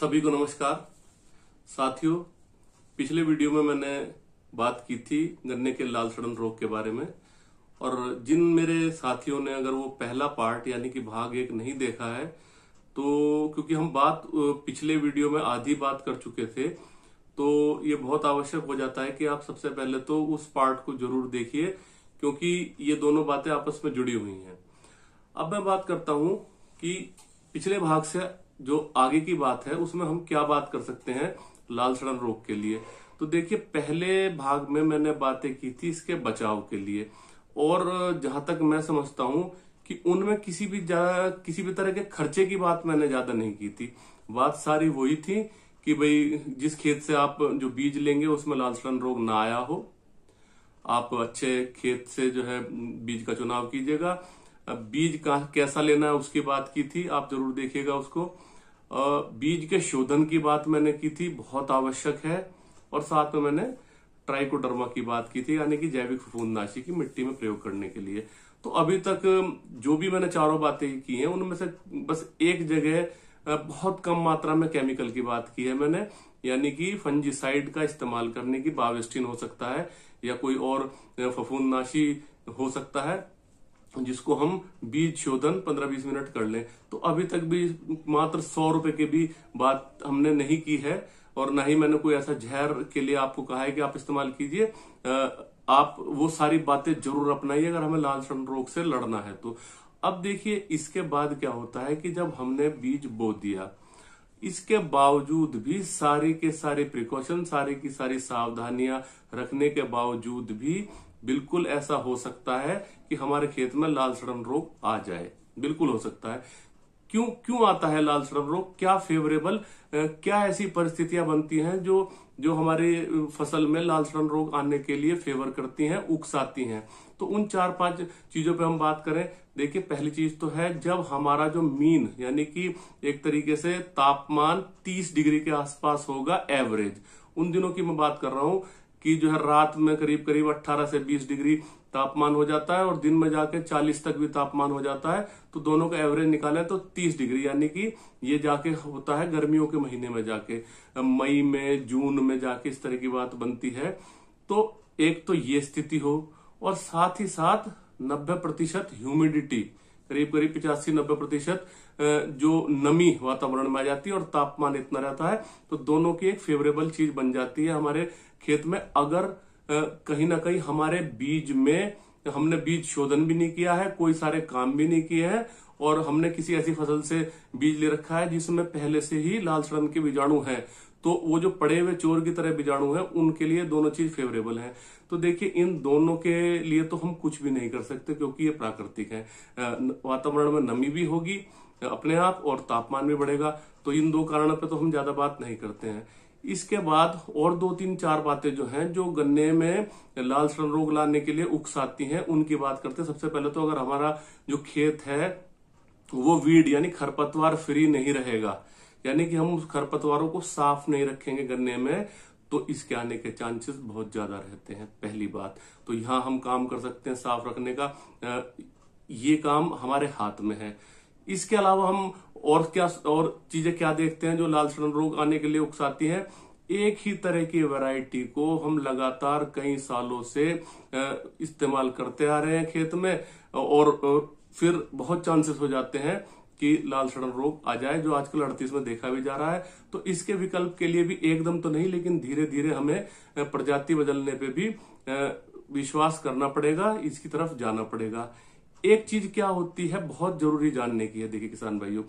सभी को नमस्कार साथियों। पिछले वीडियो में मैंने बात की थी गन्ने के लाल सड़न रोग के बारे में, और जिन मेरे साथियों ने अगर वो पहला पार्ट यानी कि भाग 1 नहीं देखा है तो क्योंकि हम बात पिछले वीडियो में आधी बात कर चुके थे, तो ये बहुत आवश्यक हो जाता है कि आप सबसे पहले तो उस पार्ट को जरूर देखिए, क्योंकि ये दोनों बातें आपस में जुड़ी हुई हैं। अब मैं बात करता हूं कि पिछले भाग से जो आगे की बात है उसमें हम क्या बात कर सकते हैं लाल सड़न रोग के लिए। तो देखिए, पहले भाग में मैंने बातें की थी इसके बचाव के लिए, और जहां तक मैं समझता हूं कि उनमें किसी भी तरह के खर्चे की बात मैंने ज्यादा नहीं की थी। बात सारी वही थी कि भाई जिस खेत से आप जो बीज लेंगे उसमें लाल सड़न रोग ना आया हो, आप अच्छे खेत से जो है बीज का चुनाव कीजिएगा। बीज का कैसा लेना है उसकी बात की थी, आप जरूर देखिएगा उसको। बीज के शोधन की बात मैंने की थी, बहुत आवश्यक है। और साथ में मैंने ट्राइकोडर्मा की बात की थी, यानी कि जैविक फफूंदनाशी की मिट्टी में प्रयोग करने के लिए। तो अभी तक जो भी मैंने चारों बातें की हैं उनमें से बस एक जगह बहुत कम मात्रा में केमिकल की बात की है मैंने, यानी कि फंजीसाइड का इस्तेमाल करने की। बाविस्टिन हो सकता है या कोई और फफूंदनाशी हो सकता है जिसको हम बीज शोधन 15-20 मिनट कर लें। तो अभी तक भी मात्र 100 रुपए की भी बात हमने नहीं की है, और ना ही मैंने कोई ऐसा जहर के लिए आपको कहा है कि आप इस्तेमाल कीजिए। आप वो सारी बातें जरूर अपनाइए अगर हमें लाल सड़न रोग से लड़ना है तो। अब देखिए, इसके बाद क्या होता है कि जब हमने बीज बो दिया, इसके बावजूद भी सारी के सारे प्रिकॉशन, सारी की सारी सावधानियां रखने के बावजूद भी बिल्कुल ऐसा हो सकता है कि हमारे खेत में लाल सड़न रोग आ जाए। बिल्कुल हो सकता है। क्यों आता है लाल सड़न रोग? क्या फेवरेबल, क्या ऐसी परिस्थितियां बनती हैं जो हमारी फसल में लाल सड़न रोग आने के लिए फेवर करती हैं, उकसाती हैं? तो उन 4-5 चीजों पे हम बात करें। देखिए, पहली चीज तो है जब हमारा जो मीन यानी कि एक तरीके से तापमान 30 डिग्री के आसपास होगा एवरेज। उन दिनों की मैं बात कर रहा हूं कि जो है रात में करीब करीब 18 से 20 डिग्री तापमान हो जाता है और दिन में जाके 40 तक भी तापमान हो जाता है। तो दोनों का एवरेज निकालें तो 30 डिग्री, यानी कि ये जाके होता है गर्मियों के महीने में जाके, मई में, जून में जाके इस तरह की बात बनती है। तो एक तो ये स्थिति हो, और साथ ही साथ 90% ह्यूमिडिटी, करीब करीब 85-90% जो नमी वातावरण में आ जाती है और तापमान इतना रहता है, तो दोनों की एक फेवरेबल चीज बन जाती है हमारे खेत में। अगर कहीं ना कहीं हमारे बीज में हमने बीज शोधन भी नहीं किया है, कोई सारे काम भी नहीं किए हैं, और हमने किसी ऐसी फसल से बीज ले रखा है जिसमें पहले से ही लाल सड़न के बीजाणु हैं, तो वो जो पड़े हुए चोर की तरह बीजाणु हैं, उनके लिए दोनों चीज फेवरेबल है। तो देखिए, इन दोनों के लिए तो हम कुछ भी नहीं कर सकते क्योंकि ये प्राकृतिक है। वातावरण में नमी भी होगी अपने आप और तापमान भी बढ़ेगा, तो इन दो कारणों पे तो हम ज्यादा बात नहीं करते हैं। इसके बाद और 2-3-4 बातें जो हैं जो गन्ने में लाल सड़न रोग लाने के लिए उकसाती हैं, उनकी बात करते हैं। सबसे पहले तो अगर हमारा जो खेत है वो वीड यानी खरपतवार फ्री नहीं रहेगा, यानी कि हम उस खरपतवारों को साफ नहीं रखेंगे गन्ने में, तो इसके आने के चांसेस बहुत ज्यादा रहते हैं। पहली बात तो यहां हम काम कर सकते हैं साफ रखने का, ये काम हमारे हाथ में है। इसके अलावा हम और चीजें क्या देखते हैं जो लाल सड़न रोग आने के लिए उकसाती हैं? एक ही तरह की वैरायटी को हम लगातार कई सालों से इस्तेमाल करते आ रहे हैं खेत में, और फिर बहुत चांसेस हो जाते हैं कि लाल सड़न रोग आ जाए, जो आजकल 38 में देखा भी जा रहा है। तो इसके विकल्प के लिए भी एकदम तो नहीं, लेकिन धीरे धीरे हमें प्रजाति बदलने पे भी विश्वास करना पड़ेगा, इसकी तरफ जाना पड़ेगा। एक चीज क्या होती है, बहुत जरूरी जानने की है। देखिए किसान भाइयों,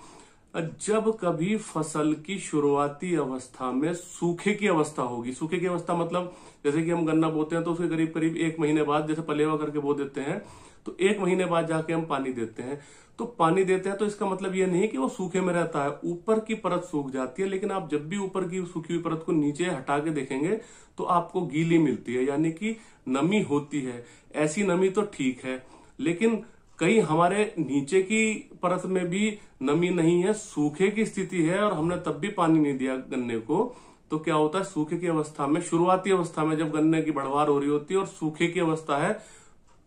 जब कभी फसल की शुरुआती अवस्था में सूखे की अवस्था होगी, सूखे की अवस्था मतलब जैसे कि हम गन्ना बोते हैं तो उसके करीब करीब 1 महीने बाद, जैसे पलेवा करके बो देते हैं, तो 1 महीने बाद जाके हम पानी देते हैं। तो पानी देते हैं तो इसका मतलब ये नहीं कि वो सूखे में रहता है, ऊपर की परत सूख जाती है, लेकिन आप जब भी ऊपर की सूखी हुई परत को नीचे हटा के देखेंगे तो आपको गीली मिलती है, यानी कि नमी होती है। ऐसी नमी तो ठीक है, लेकिन कहीं हमारे नीचे की परत में भी नमी नहीं है, सूखे की स्थिति है, और हमने तब भी पानी नहीं दिया गन्ने को, तो क्या होता है, सूखे की अवस्था में, शुरुआती अवस्था में जब गन्ने की बढ़वार हो रही होती है और सूखे की अवस्था है,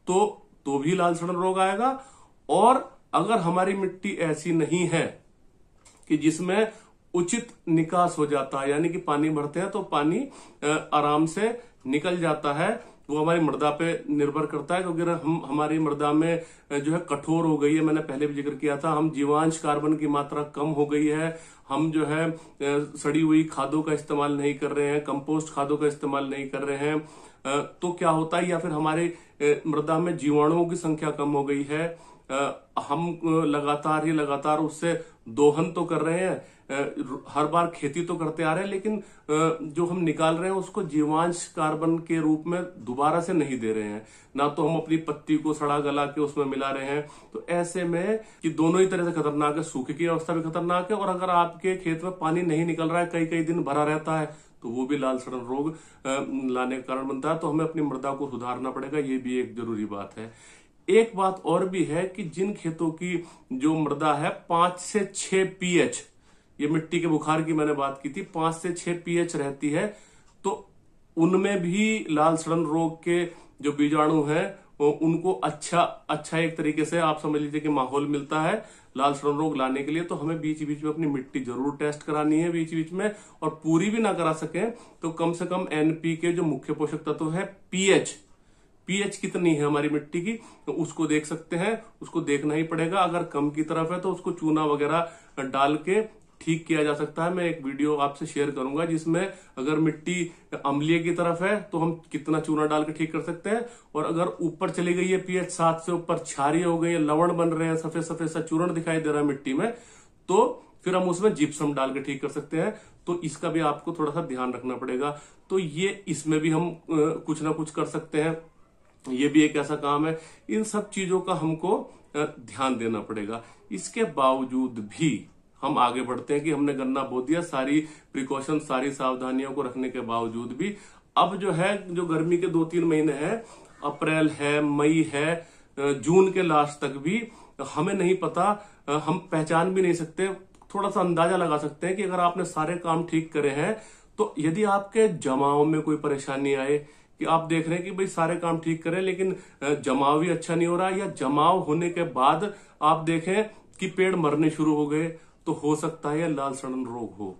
तो भी लाल सड़न रोग आएगा। और अगर हमारी मिट्टी ऐसी नहीं है कि जिसमें उचित निकास हो जाता है, यानी कि पानी भरते हैं तो पानी आराम से निकल जाता है। वो हमारी मृदा पे निर्भर करता है, क्योंकि हमारी मृदा में जो है कठोर हो गई है, मैंने पहले भी जिक्र किया था, हम जीवांश कार्बन की मात्रा कम हो गई है, हम जो है सड़ी हुई खादों का इस्तेमाल नहीं कर रहे हैं, कंपोस्ट खादों का इस्तेमाल नहीं कर रहे हैं, तो क्या होता है, या फिर हमारी मृदा में जीवाणुओं की संख्या कम हो गई है, हम लगातार उससे दोहन तो कर रहे हैं, हर बार खेती तो करते आ रहे हैं, लेकिन जो हम निकाल रहे हैं उसको जीवांश कार्बन के रूप में दोबारा से नहीं दे रहे हैं, ना तो हम अपनी पत्ती को सड़ा गला के उसमें मिला रहे हैं। तो ऐसे में कि दोनों ही तरह से खतरनाक है, सूखे की अवस्था भी खतरनाक है, और अगर आपके खेत में पानी नहीं निकल रहा है, कई कई दिन भरा रहता है, तो वो भी लाल सड़न रोग लाने का कारण बनता है। तो हमें अपनी मृदा को सुधारना पड़ेगा, ये भी एक जरूरी बात है। एक बात और भी है कि जिन खेतों की जो मृदा है 5 से 6 पीएच, ये मिट्टी के बुखार की मैंने बात की थी, 5 से 6 पीएच रहती है, तो उनमें भी लाल सड़न रोग के जो बीजाणु हैं उनको अच्छा एक तरीके से आप समझ लीजिए कि माहौल मिलता है लाल सड़न रोग लाने के लिए। तो हमें बीच बीच में अपनी मिट्टी जरूर टेस्ट करानी है बीच बीच में, और पूरी भी ना करा सकें तो कम से कम एनपीके जो मुख्य पोषक तत्व है, पीएच कितनी है हमारी मिट्टी की, तो उसको देख सकते हैं, उसको देखना ही पड़ेगा। अगर कम की तरफ है तो उसको चूना वगैरह डाल के ठीक किया जा सकता है। मैं एक वीडियो आपसे शेयर करूंगा जिसमें अगर मिट्टी अम्लीय की तरफ है तो हम कितना चूना डाल के ठीक कर सकते हैं, और अगर ऊपर चली गई है पीएच 7 से ऊपर, क्षारीय हो गई है, लवण बन रहे हैं, सफेद सफेद सा चूर्ण दिखाई दे रहा है मिट्टी में, तो फिर हम उसमें जिप्सम डाल के ठीक कर सकते हैं। तो इसका भी आपको थोड़ा सा ध्यान रखना पड़ेगा। तो ये इसमें भी हम कुछ ना कुछ कर सकते हैं, ये भी एक ऐसा काम है। इन सब चीजों का हमको ध्यान देना पड़ेगा। इसके बावजूद भी हम आगे बढ़ते हैं कि हमने गन्ना बो दिया, सारी प्रिकॉशन, सारी सावधानियों को रखने के बावजूद भी अब जो है, जो गर्मी के 2-3 महीने हैं, अप्रैल है, मई है, जून के लास्ट तक भी हमें नहीं पता, हम पहचान भी नहीं सकते, थोड़ा सा अंदाजा लगा सकते हैं कि अगर आपने सारे काम ठीक करे हैं, तो यदि आपके जमाव में कोई परेशानी आए, कि आप देख रहे हैं कि भाई सारे काम ठीक करें लेकिन जमाव भी अच्छा नहीं हो रहा, या जमाव होने के बाद आप देखें कि पेड़ मरने शुरू हो गए, तो हो सकता है लाल सड़न रोग हो।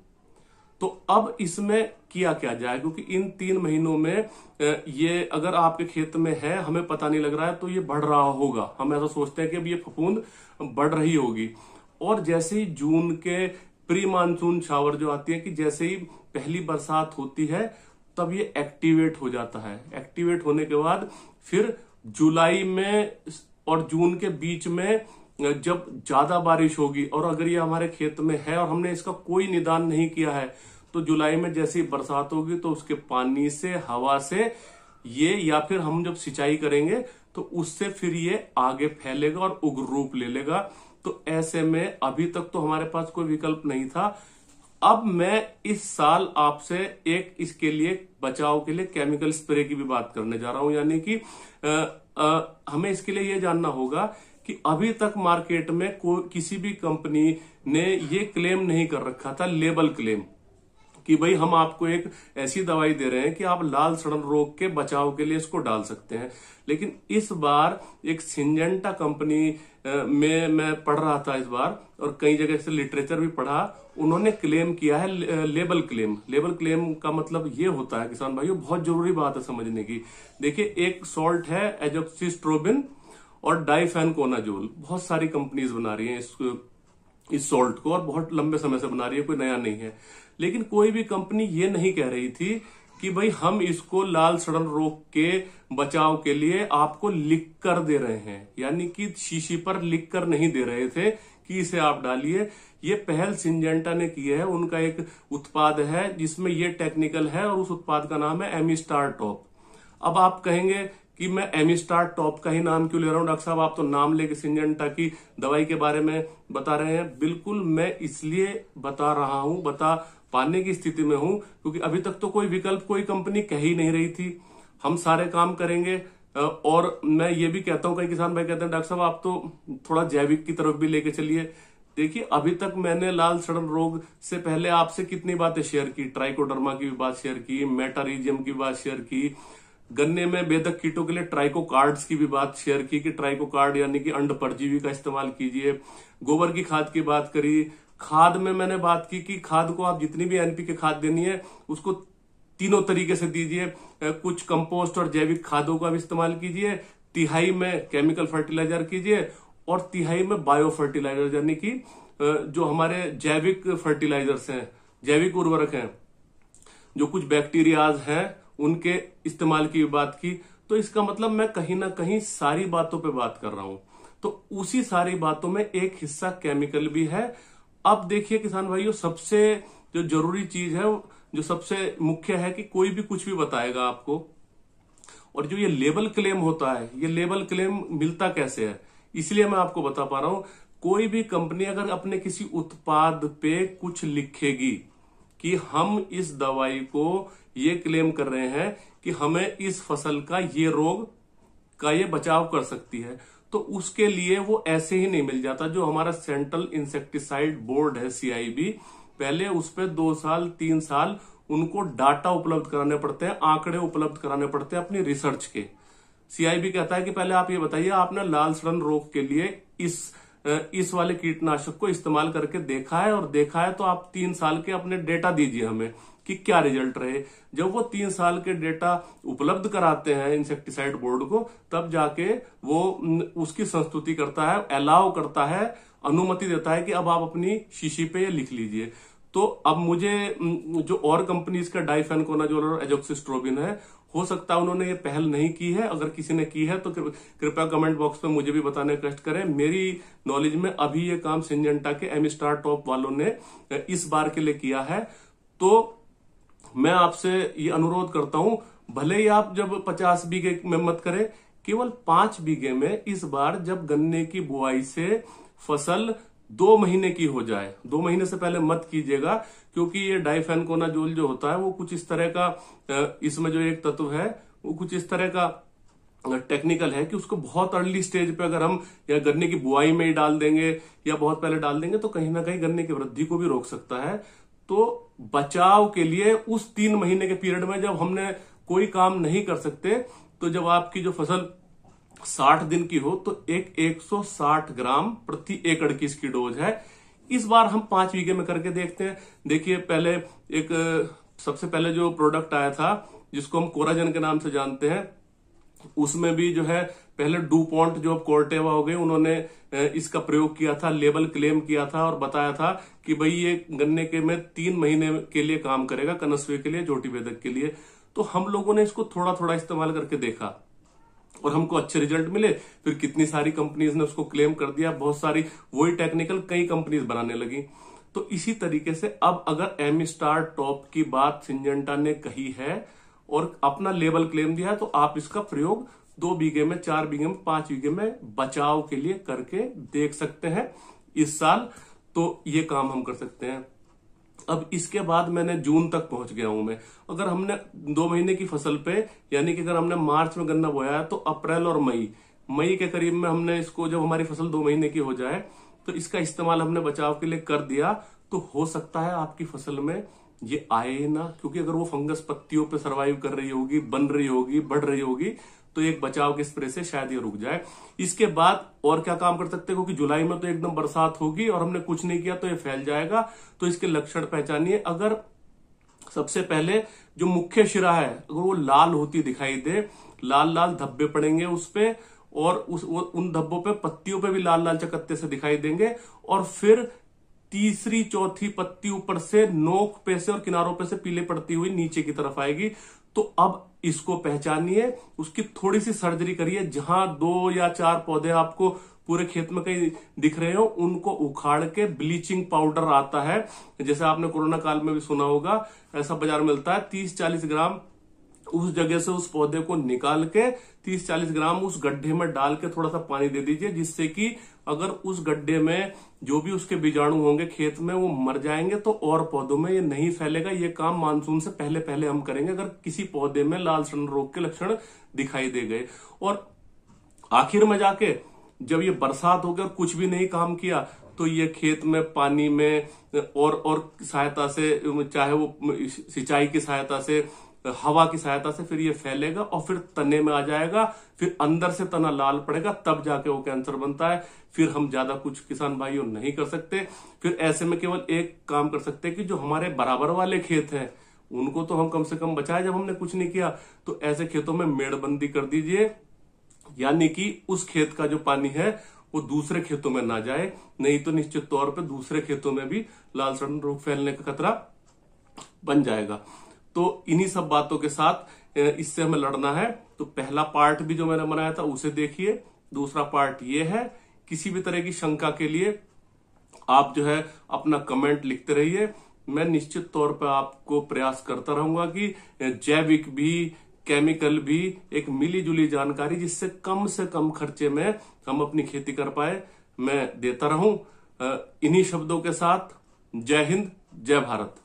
तो अब इसमें किया क्या जाए, क्योंकि इन 3 महीनों में ये अगर आपके खेत में है, हमें पता नहीं लग रहा है, तो ये बढ़ रहा होगा। हम ऐसा सोचते हैं कि अब ये फफूंद बढ़ रही होगी, और जैसे ही जून के प्री मानसून शावर जो आती है, कि जैसे ही पहली बरसात होती है तब ये एक्टिवेट हो जाता है। एक्टिवेट होने के बाद फिर जुलाई में और जून के बीच में जब ज्यादा बारिश होगी, और अगर ये हमारे खेत में है और हमने इसका कोई निदान नहीं किया है, तो जुलाई में जैसी बरसात होगी तो उसके पानी से, हवा से ये, या फिर हम जब सिंचाई करेंगे तो उससे फिर ये आगे फैलेगा और उग्र रूप ले लेगा। तो ऐसे में अभी तक तो हमारे पास कोई विकल्प नहीं था। अब मैं इस साल आपसे एक इसके लिए बचाव के लिए केमिकल स्प्रे की भी बात करने जा रहा हूं, यानी कि हमें इसके लिए ये जानना होगा कि अभी तक मार्केट में किसी भी कंपनी ने ये क्लेम नहीं कर रखा था, लेबल क्लेम, कि भाई हम आपको एक ऐसी दवाई दे रहे हैं कि आप लाल सड़न रोग के बचाव के लिए इसको डाल सकते हैं। लेकिन इस बार एक सिंजेंटा कंपनी में मैं पढ़ रहा था इस बार, और कई जगह से लिटरेचर भी पढ़ा, उन्होंने क्लेम किया है लेबल क्लेम। लेबल क्लेम का मतलब ये होता है, किसान भाइयों, बहुत जरूरी बात है समझने की। देखिए, एक सॉल्ट है एजोक्सिस्ट्रोबिन और डाइफेनकोनाजोल, बहुत सारी कंपनीज बना रही हैं इस सॉल्ट को, और बहुत लंबे समय से बना रही है, कोई नया नहीं है। लेकिन कोई भी कंपनी ये नहीं कह रही थी कि भाई हम इसको लाल सड़न रोग के बचाव के लिए आपको लिख कर दे रहे हैं, यानी कि शीशी पर लिख कर नहीं दे रहे थे कि इसे आप डालिए। ये पहल सिंजेंटा ने की है, उनका एक उत्पाद है जिसमें ये टेक्निकल है, और उस उत्पाद का नाम है एमिस्टार टॉप। अब आप कहेंगे कि मैं एमिस्टार टॉप का ही नाम क्यों ले रहा हूं डॉक्टर साहब, आप तो नाम लेके सिंजेंटा की दवाई के बारे में बता रहे हैं। बिल्कुल, मैं इसलिए बता रहा हूं, बता पाने की स्थिति में हूं, क्योंकि अभी तक तो कोई विकल्प कोई कंपनी कह ही नहीं रही थी। हम सारे काम करेंगे, और मैं ये भी कहता हूं, कई किसान भाई कहते हैं डॉक्टर साहब आप तो थोड़ा जैविक की तरफ भी लेके चलिए। देखिए, अभी तक मैंने लाल सड़न रोग से पहले आपसे कितनी बातें शेयर की, ट्राइकोडर्मा की भी बात शेयर की, मेटारिजियम की बात शेयर की, गन्ने में बेधक कीटों के लिए ट्राइकोकार्ड्स की भी बात शेयर की कि ट्राइकोकार्ड यानी कि अंड परजीवी का इस्तेमाल कीजिए, गोबर की खाद की बात करी, खाद में मैंने बात की कि खाद को आप जितनी भी एनपीके खाद देनी है उसको तीनों तरीके से दीजिए। कुछ कंपोस्ट और जैविक खादों का भी इस्तेमाल कीजिए, तिहाई में केमिकल फर्टिलाइजर कीजिए और तिहाई में बायो फर्टिलाइजर, यानी कि जो हमारे जैविक फर्टिलाइजर्स हैं, जैविक उर्वरक हैं, जो कुछ बैक्टीरियाज हैं उनके इस्तेमाल की बात की। तो इसका मतलब मैं कहीं ना कहीं सारी बातों पे बात कर रहा हूं। तो उसी सारी बातों में एक हिस्सा केमिकल भी है। अब देखिए किसान भाइयों, सबसे जो जरूरी चीज है, जो सबसे मुख्य है कि कोई भी कुछ भी बताएगा आपको, और जो ये लेबल क्लेम होता है, ये लेबल क्लेम मिलता कैसे है, इसलिए मैं आपको बता पा रहा हूं। कोई भी कंपनी अगर अपने किसी उत्पाद पे कुछ लिखेगी कि हम इस दवाई को ये क्लेम कर रहे हैं कि हमें इस फसल का ये रोग का ये बचाव कर सकती है, तो उसके लिए वो ऐसे ही नहीं मिल जाता। जो हमारा सेंट्रल इंसेक्टिसाइड बोर्ड है CIB, पहले उस पर 2 साल 3 साल उनको डाटा उपलब्ध कराने पड़ते हैं, आंकड़े उपलब्ध कराने पड़ते हैं अपनी रिसर्च के। CIB कहता है कि पहले आप ये बताइए आपने लाल सड़न रोग के लिए इस वाले कीटनाशक को इस्तेमाल करके देखा है, और देखा है तो आप 3 साल के अपने डेटा दीजिए हमें कि क्या रिजल्ट रहे। जब वो 3 साल के डेटा उपलब्ध कराते हैं इंसेक्टिसाइड बोर्ड को, तब जाके वो उसकी संस्तुति करता है, अलाउ करता है, अनुमति देता है कि अब आप अपनी शीशी पे ये लिख लीजिए। तो अब मुझे जो और कंपनीज का डाइफेनकोनाजोल और एजोक्सिस्ट्रोबिन है, हो सकता है उन्होंने ये पहल नहीं की है। अगर किसी ने की है तो कृपया कमेंट बॉक्स में मुझे भी बताने का कष्ट करें। मेरी नॉलेज में अभी ये काम सिंजेंटा के एमिस्टार टॉप वालों ने इस बार के लिए किया है। तो मैं आपसे ये अनुरोध करता हूं, भले ही आप जब 50 बीघे में मत करें, केवल 5 बीघे में इस बार जब गन्ने की बुआई से फसल 2 महीने की हो जाए, 2 महीने से पहले मत कीजिएगा, क्योंकि ये डाइफेनकोनाजोल जो होता है वो कुछ इस तरह का, इसमें जो एक तत्व है वो कुछ इस तरह का टेक्निकल है कि उसको बहुत अर्ली स्टेज पे अगर हम या गन्ने की बुआई में ही डाल देंगे या बहुत पहले डाल देंगे तो कहीं ना कहीं गन्ने की वृद्धि को भी रोक सकता है। तो बचाव के लिए उस 3 महीने के पीरियड में जब हमने कोई काम नहीं कर सकते, तो जब आपकी जो फसल 60 दिन की हो तो 160 ग्राम प्रति एकड़ की इसकी डोज है। इस बार हम 5 बीघे में करके देखते हैं। देखिए, पहले सबसे पहले जो प्रोडक्ट आया था जिसको हम कोराजन के नाम से जानते हैं, उसमें भी जो है पहले डुपॉन्ट जो कोर्टेवा हो गए, उन्होंने इसका प्रयोग किया था, लेबल क्लेम किया था और बताया था कि भाई ये गन्ने के में 3 महीने के लिए काम करेगा, कनस्वे के लिए, जोटी वेदक के लिए। तो हम लोगों ने इसको थोड़ा थोड़ा इस्तेमाल करके देखा और हमको अच्छे रिजल्ट मिले। फिर कितनी सारी कंपनीज ने उसको क्लेम कर दिया, बहुत सारी वही टेक्निकल कई कंपनीज बनाने लगी। तो इसी तरीके से अब अगर एमिस्टार टॉप की बात सिंजेंटा ने कही है और अपना लेबल क्लेम दिया है, तो आप इसका प्रयोग 2 बीघे में, 4 बीघे में, 5 बीघे में बचाव के लिए करके देख सकते हैं इस साल। तो ये काम हम कर सकते हैं। अब इसके बाद मैंने जून तक पहुंच गया हूं मैं। अगर हमने 2 महीने की फसल पे, यानी कि अगर हमने मार्च में गन्ना बोया है तो अप्रैल और मई के करीब में हमने इसको, जब हमारी फसल 2 महीने की हो जाए तो इसका इस्तेमाल हमने बचाव के लिए कर दिया, तो हो सकता है आपकी फसल में ये आए ही ना, क्योंकि अगर वो फंगस पत्तियों पे सरवाइव कर रही होगी, बन रही होगी, बढ़ रही होगी, तो एक बचाव के स्प्रे से शायद ये रुक जाए। इसके बाद और क्या काम कर सकते हैं, क्योंकि जुलाई में तो एकदम बरसात होगी और हमने कुछ नहीं किया तो ये फैल जाएगा। तो इसके लक्षण पहचानिए। अगर सबसे पहले जो मुख्य शिरा है अगर वो लाल होती दिखाई दे, लाल लाल धब्बे पड़ेंगे उस पे, और उन धब्बों पे, पत्तियों पे भी लाल लाल चकत्ते से दिखाई देंगे, और फिर तीसरी चौथी पत्ती ऊपर से नोक पे से और किनारों पे से पीले पड़ती हुई नीचे की तरफ आएगी। तो अब इसको पहचानिए, उसकी थोड़ी सी सर्जरी करिए। जहां 2 या 4 पौधे आपको पूरे खेत में कहीं दिख रहे हो, उनको उखाड़ के ब्लीचिंग पाउडर आता है, जैसे आपने कोरोना काल में भी सुना होगा, ऐसा बाजार में मिलता है, 30-40 ग्राम उस जगह से उस पौधे को निकाल के 30-40 ग्राम उस गड्ढे में डाल के थोड़ा सा पानी दे दीजिए, जिससे कि अगर उस गड्ढे में जो भी उसके बीजाणु होंगे खेत में वो मर जाएंगे, तो और पौधों में ये नहीं फैलेगा। ये काम मानसून से पहले पहले हम करेंगे अगर किसी पौधे में लाल सड़न रोग के लक्षण दिखाई दे गए। और आखिर में जाके जब ये बरसात हो गई और कुछ भी नहीं काम किया, तो ये खेत में पानी में और सहायता से, चाहे वो सिंचाई की सहायता से हवा की सहायता से फिर ये फैलेगा और फिर तने में आ जाएगा, फिर अंदर से तना लाल पड़ेगा, तब जाके वो कैंसर बनता है। फिर हम ज्यादा कुछ किसान भाइयों नहीं कर सकते। फिर ऐसे में केवल एक काम कर सकते हैं कि जो हमारे बराबर वाले खेत हैं उनको तो हम कम से कम बचाए, जब हमने कुछ नहीं किया तो ऐसे खेतों में मेड़बंदी कर दीजिए, यानी कि उस खेत का जो पानी है वो दूसरे खेतों में ना जाए, नहीं तो निश्चित तौर पे दूसरे खेतों में भी लाल सड़न रोग फैलने का खतरा बन जाएगा। तो इन्हीं सब बातों के साथ इससे हमें लड़ना है। तो पहला पार्ट भी जो मैंने बनाया था उसे देखिए। दूसरा पार्ट ये है, किसी भी तरह की शंका के लिए आप जो है अपना कमेंट लिखते रहिए। मैं निश्चित तौर पर आपको प्रयास करता रहूंगा कि जैविक भी केमिकल भी एक मिली जुली जानकारी जिससे कम से कम खर्चे में हम अपनी खेती कर पाए, मैं देता रहूं। इन्हीं शब्दों के साथ जय हिंद, जय भारत।